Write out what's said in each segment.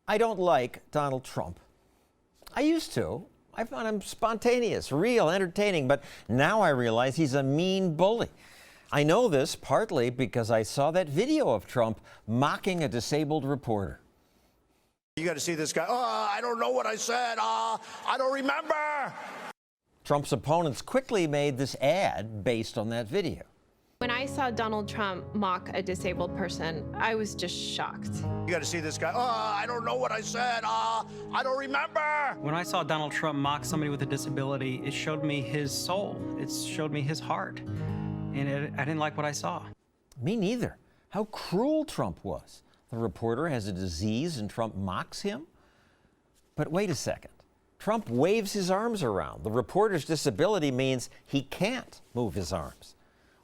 I don't like Donald Trump. I used to. I found him spontaneous, real, entertaining, but now I realize he's a mean bully. I know this partly because I saw that video of Trump mocking a disabled reporter. You got to see this guy. Oh, I don't know what I said. I don't remember. Trump's opponents quickly made this ad based on that video. When I saw Donald Trump mock a disabled person, I was just shocked. You got to see this guy. Oh, I don't know what I said. I don't remember. When I saw Donald Trump mock somebody with a disability, it showed me his soul. It showed me his heart. And I didn't like what I saw. Me neither. How cruel Trump was. The reporter has a disease and Trump mocks him? But wait a second. Trump waves his arms around. The reporter's disability means he can't move his arms.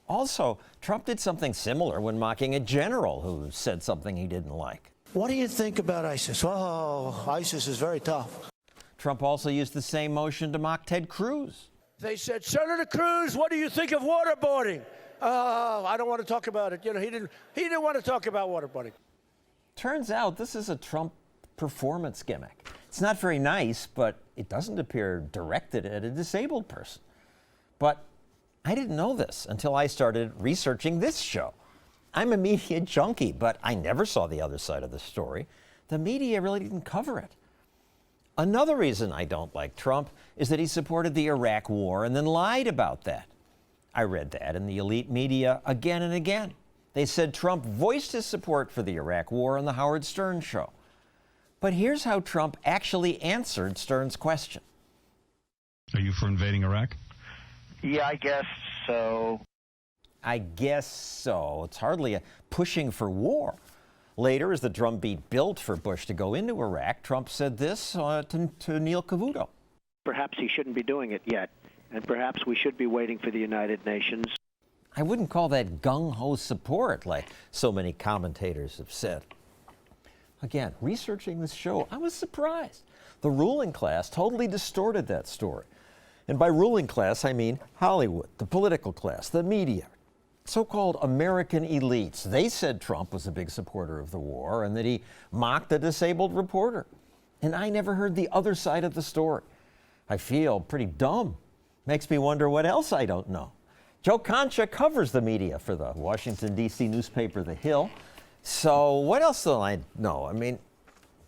Also, Trump did something similar when mocking a general who said something he didn't like. What do you think about ISIS? Oh, ISIS is very tough. Trump also used the same motion to mock Ted Cruz. They said, Senator Cruz, what do you think of waterboarding? I don't want to talk about it. You know, he didn't want to talk about waterboarding. Turns out this is a Trump performance gimmick. It's not very nice, but it doesn't appear directed at a disabled person. But I didn't know this until I started researching this show. I'm a media junkie, but I never saw the other side of the story. The media really didn't cover it. Another reason I don't like Trump is that he supported the Iraq War and then lied about that. I read that in the elite media again and again. They said Trump voiced his support for the Iraq War on the Howard Stern show. But here's how Trump actually answered Stern's question. Are you for invading Iraq? Yeah, I guess so. I guess so. It's hardly a pushing for war. Later, as the drumbeat built for Bush to go into Iraq, Trump said this to Neil Cavuto. Perhaps he shouldn't be doing it yet, and perhaps we should be waiting for the United Nations. I wouldn't call that gung-ho support like so many commentators have said. Again, researching this show, I was surprised. The ruling class totally distorted that story. And by ruling class, I mean Hollywood, the political class, the media, so-called American elites. They said Trump was a big supporter of the war and that he mocked a disabled reporter. And I never heard the other side of the story. I feel pretty dumb. Makes me wonder what else I don't know. Joe Concha covers the media for the Washington, D.C. newspaper The Hill. So what else do I know? I mean,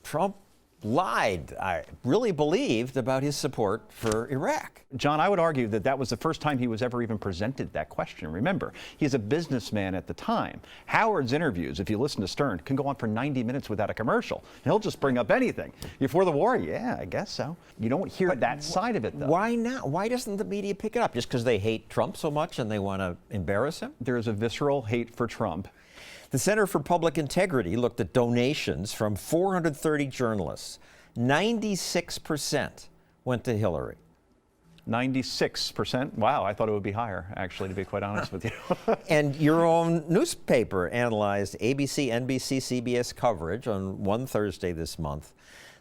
Trump lied, I really believed, about his support for Iraq. John, I would argue that that was the first time he was ever even presented that question. Remember, he's a businessman at the time. Howard's interviews, if you listen to Stern, can go on for 90 minutes without a commercial. He'll just bring up anything. You for the war? Yeah, I guess so. You don't hear that side of it, though. Why not? Why doesn't the media pick it up? Just because they hate Trump so much and they want to embarrass him? There's a visceral hate for Trump. The Center for Public Integrity looked at donations from 430 journalists. 96% went to Hillary. 96%? Wow, I thought it would be higher, actually, to be quite honest with you. And your own newspaper analyzed ABC, NBC, CBS coverage on one Thursday this month.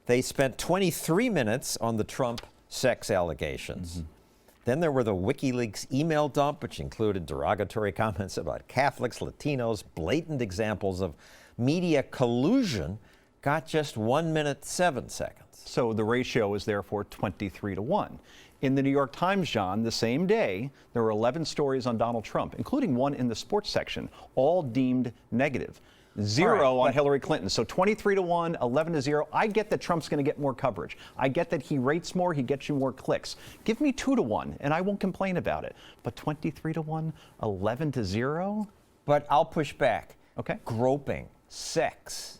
They spent 23 minutes on the Trump sex allegations. Mm-hmm. Then there were the WikiLeaks email dump, which included derogatory comments about Catholics, Latinos, blatant examples of media collusion, got just 1 minute, 7 seconds. So the ratio is therefore 23-1. In the New York Times, John, the same day, there were 11 stories on Donald Trump, including one in the sports section, all deemed negative. Zero on Hillary Clinton. So 23-1, 11-0. I get that Trump's going to get more coverage. I get that he rates more, he gets you more clicks. Give me 2-1, and I won't complain about it. But 23-1, 11-0? But I'll push back. Okay. Groping, sex,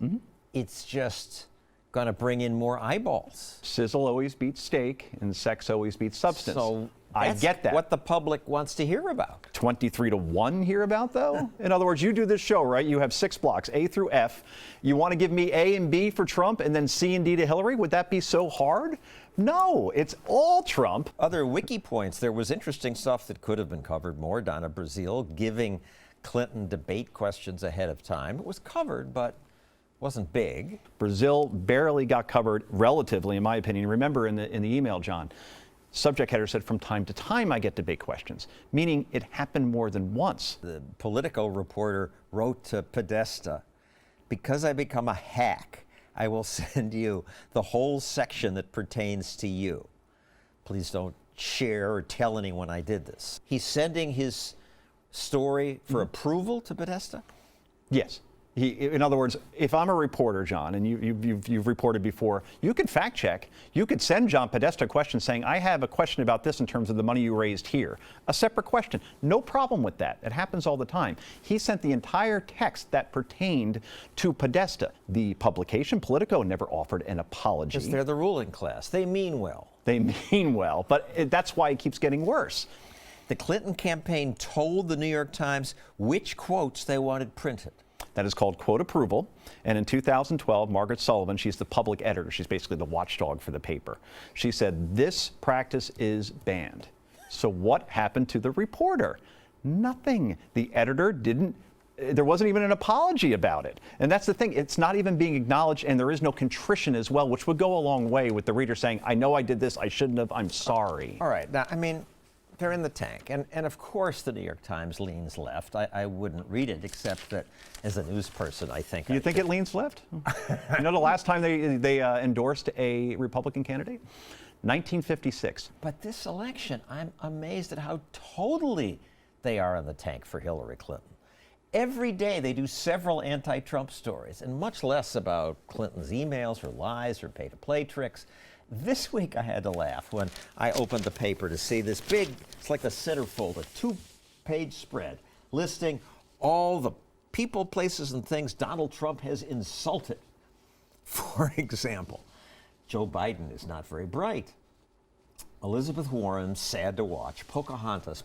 it's just going to bring in more eyeballs. Sizzle always beats steak, and sex always beats substance. So I get that. What the public wants to hear about. 23-1 hear about, though? In other words, you do this show, right? You have 6 blocks, A through F. You want to give me A and B for Trump and then C and D to Hillary? Would that be so hard? No, it's all Trump. Other wiki points, there was interesting stuff that could have been covered more. Donna Brazile giving Clinton debate questions ahead of time. It was covered, but wasn't big. Brazile barely got covered, relatively, in my opinion. Remember in the email, John, subject header said, from time to time I get debate questions, meaning it happened more than once. The Politico reporter wrote to Podesta, because I become a hack, I will send you the whole section that pertains to you. Please don't share or tell anyone I did this. He's sending his story for approval to Podesta? Yes. In other words, if I'm a reporter, John, and you've reported before, you could fact check. You could send John Podesta a question saying, I have a question about this in terms of the money you raised here. A separate question. No problem with that. It happens all the time. He sent the entire text that pertained to Podesta. The publication, Politico, never offered an apology. Because they're the ruling class. They mean well. They mean well, but that's why it keeps getting worse. The Clinton campaign told the New York Times which quotes they wanted printed. That is called quote approval. And in 2012, Margaret Sullivan, she's the public editor. She's basically the watchdog for the paper. She said, this practice is banned. So what happened to the reporter? Nothing. The editor didn't, there wasn't even an apology about it. And that's the thing. It's not even being acknowledged, and there is no contrition as well, which would go a long way with the reader saying, I know I did this, I shouldn't have, I'm sorry. All right. Now, I mean, they're in the tank. And of course, the New York Times leans left. I wouldn't read it, except that as a news person, I think. You think it leans left? You know the last time they endorsed a Republican candidate? 1956. But this election, I'm amazed at how totally they are in the tank for Hillary Clinton. Every day they do several anti-Trump stories, and much less about Clinton's emails or lies or pay-to-play tricks. This week I had to laugh when I opened the paper to see this big, it's like the centerfold, a 2-page spread listing all the people, places, and things Donald Trump has insulted. For example, Joe Biden is not very bright. Elizabeth Warren, sad to watch. Pocahontas.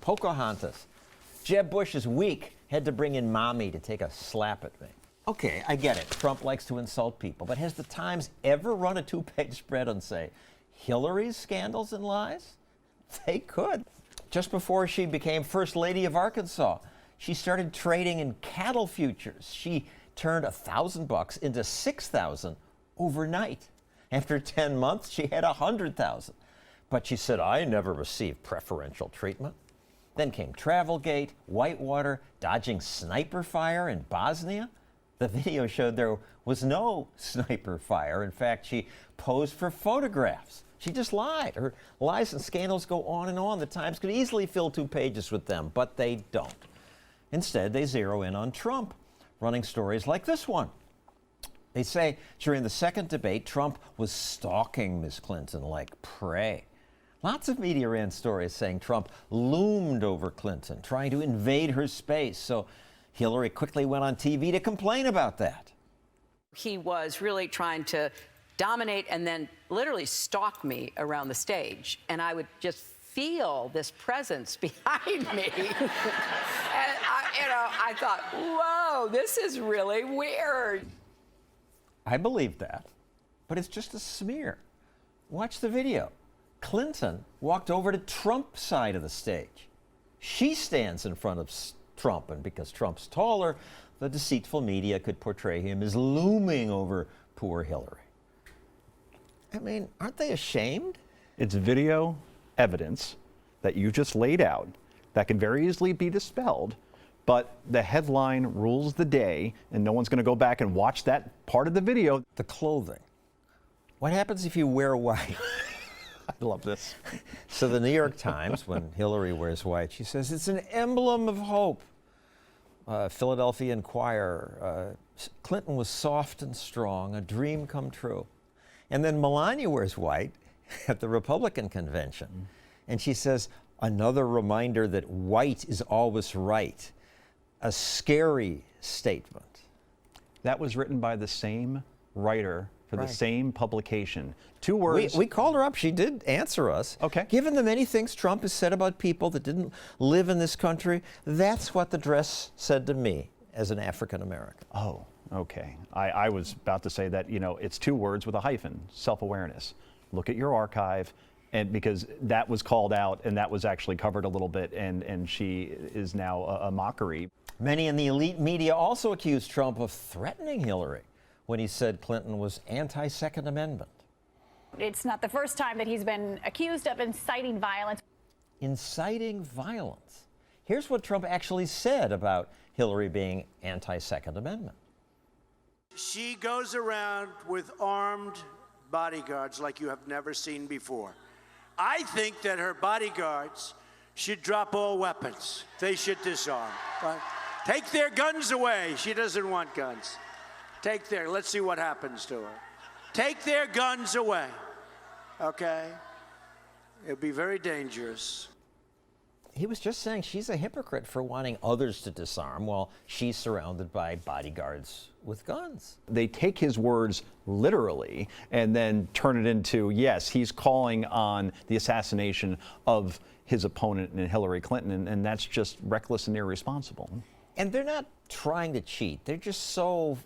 Jeb Bush is weak, had to bring in mommy to take a slap at me. Okay, I get it. Trump likes to insult people, but has the Times ever run a 2-page spread and say, Hillary's scandals and lies? They could. Just before she became First Lady of Arkansas, she started trading in cattle futures. She turned $1,000 into $6,000 overnight. After 10 months, she had $100,000. But she said, I never received preferential treatment. Then came Travelgate, Whitewater, dodging sniper fire in Bosnia. The video showed there was no sniper fire. In fact, she posed for photographs. She just lied. Her lies and scandals go on and on. The Times could easily fill 2 pages with them, but they don't. Instead, they zero in on Trump, running stories like this one. They say during the second debate, Trump was stalking Ms. Clinton like prey. Lots of media ran stories saying Trump loomed over Clinton, trying to invade her space. So Hillary quickly went on TV to complain about that. He was really trying to dominate and then literally stalk me around the stage. And I would just feel this presence behind me. And I thought, whoa, this is really weird. I believe that, but it's just a smear. Watch the video. Clinton walked over to Trump's side of the stage. She stands in front of Trump, and because Trump's taller, the deceitful media could portray him as looming over poor Hillary. I mean, aren't they ashamed? It's video evidence that you just laid out that can very easily be dispelled, but the headline rules the day, and no one's going to go back and watch that part of the video. The clothing. What happens if you wear white? I love this. So the New York Times, when Hillary wears white, she says it's an emblem of hope. Philadelphia Inquirer, Clinton was soft and strong, a dream come true. And then Melania wears white at the Republican convention. And she says, another reminder that white is always right. A scary statement. That was written by the same writer for the same publication. 2 words. We called her up. She did answer us. Okay. Given the many things Trump has said about people that didn't live in this country, that's what the dress said to me as an African American. Oh, okay. I was about to say that, you know, it's 2 words with a hyphen, self-awareness. Look at your archive. And because that was called out and that was actually covered a little bit, and she is now a mockery. Many in the elite media also accused Trump of threatening Hillary when he said Clinton was anti-Second Amendment. It's not the first time that he's been accused of inciting violence. Inciting violence. Here's what Trump actually said about Hillary being anti-Second Amendment. She goes around with armed bodyguards like you have never seen before. I think that her bodyguards should drop all weapons. They should disarm. Right? Take their guns away. She doesn't want guns. Let's see what happens to her. Take their guns away, okay? It'd be very dangerous. He was just saying she's a hypocrite for wanting others to disarm while she's surrounded by bodyguards with guns. They take his words literally and then turn it into, yes, he's calling on the assassination of his opponent in Hillary Clinton, and that's just reckless and irresponsible. And they're not trying to cheat. They're just so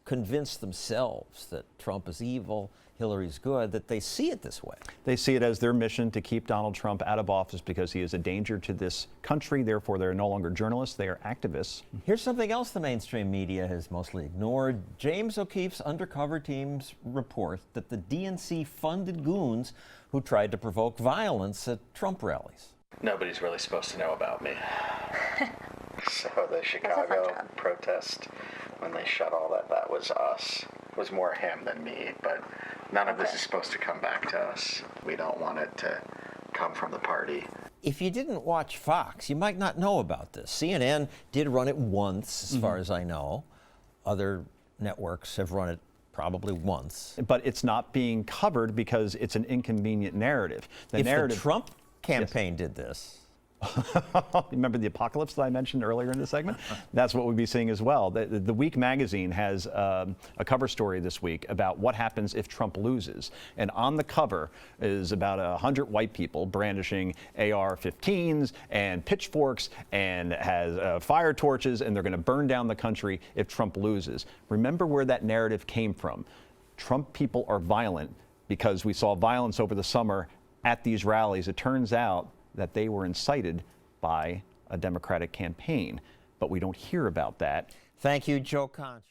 convinced themselves that Trump is evil, Hillary's good, that they see it this way. They see it as their mission to keep Donald Trump out of office because he is a danger to this country. Therefore, they're no longer journalists, they are activists. Here's something else the mainstream media has mostly ignored. James O'Keefe's undercover teams report that the DNC funded goons who tried to provoke violence at Trump rallies. Nobody's really supposed to know about me. So the Chicago protest, when they shut all that was us. It was more him than me, but none of this is supposed to come back to us. We don't want it to come from the party. If you didn't watch Fox, you might not know about this. CNN did run it once, as far as I know. Other networks have run it probably once. But it's not being covered because it's an inconvenient narrative. The Trump campaign did this. Remember the apocalypse that I mentioned earlier in the segment? That's what we'll be seeing as well. The Week magazine has a cover story this week about what happens if Trump loses. And on the cover is about 100 white people brandishing AR-15s and pitchforks and has fire torches, and they're going to burn down the country if Trump loses. Remember where that narrative came from. Trump people are violent because we saw violence over the summer at these rallies. It turns out that they were incited by a Democratic campaign, but we don't hear about that. Thank you, Joe Concha.